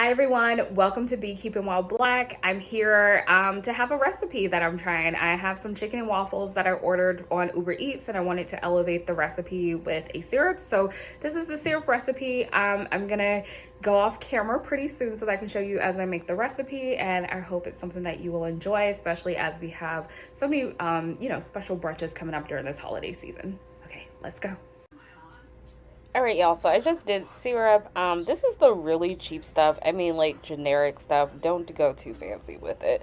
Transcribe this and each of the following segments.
Hi everyone, welcome to Beekeeping While Black. I'm here to have a recipe that I'm trying. I have some chicken and waffles that I ordered on Uber Eats and I wanted to elevate the recipe with a syrup. So this is the syrup recipe. I'm gonna go off camera pretty soon so that I can show you as I make the recipe, and I hope it's something that you will enjoy, especially as we have so many special brunches coming up during this holiday season. Okay, let's go. All right, y'all. So I just did syrup. This is the really cheap stuff. I mean, like generic stuff. Don't go too fancy with it.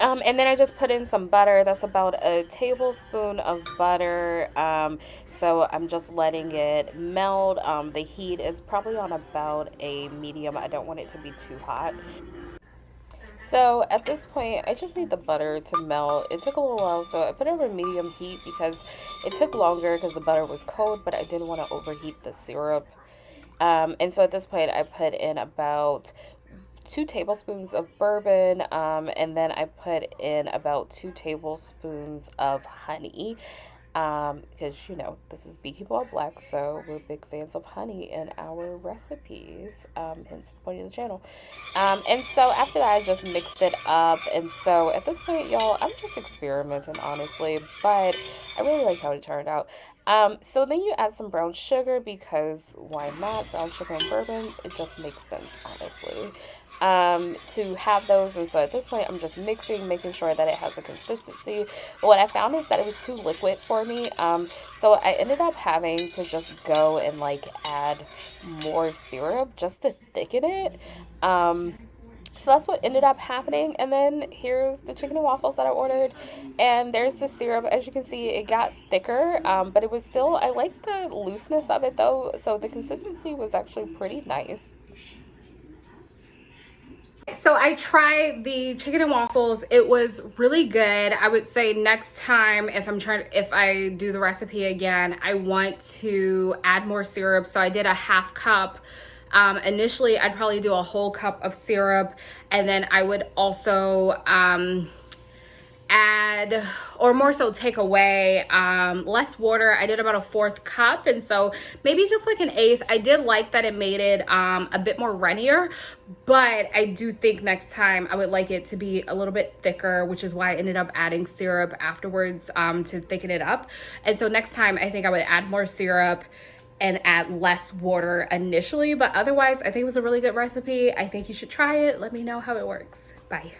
And then I just put in some butter. That's about a tablespoon of butter. So I'm just letting it melt. The heat is probably on about a medium. I don't want it to be too hot. So at this point, I just need the butter to melt. It took a little while, so I put it over medium heat because it took longer because the butter was cold, but I didn't want to overheat the syrup. And so at this point, I put in about 2 tablespoons of bourbon, and then I put in about 2 tablespoons of honey. Because this is Beekeeper All Black, so we're big fans of honey in our recipes, hence the point of the channel. And so after that, I just mixed it up, and so at this point, y'all, I'm just experimenting, honestly, but I really like how it turned out. So then you add some brown sugar, because why not? Brown sugar and bourbon, it just makes sense, honestly, to have those. And so at this point, I'm just mixing, making sure that it has a consistency. But what I found is that it was too liquid for me. So I ended up having to just go and like add more syrup just to thicken it. So that's what ended up happening. And then here's the chicken and waffles that I ordered. And there's the syrup. As you can see, it got thicker, but it was still, I like the looseness of it though. So the consistency was actually pretty nice. So I tried the chicken and waffles. It was really good. I would say next time if I do the recipe again, I want to add more syrup. So I did a half cup. Initially, I'd probably do a whole cup of syrup, and then I would also add, or more so take away, less water. I did about a 1/4 cup, and so maybe just like an 1/8. I did like that it made it a bit more runnier, but I do think next time I would like it to be a little bit thicker, which is why I ended up adding syrup afterwards to thicken it up. And so next time I think I would add more syrup and add less water initially, but otherwise I think it was a really good recipe. I think you should try it. Let me know how it works. Bye.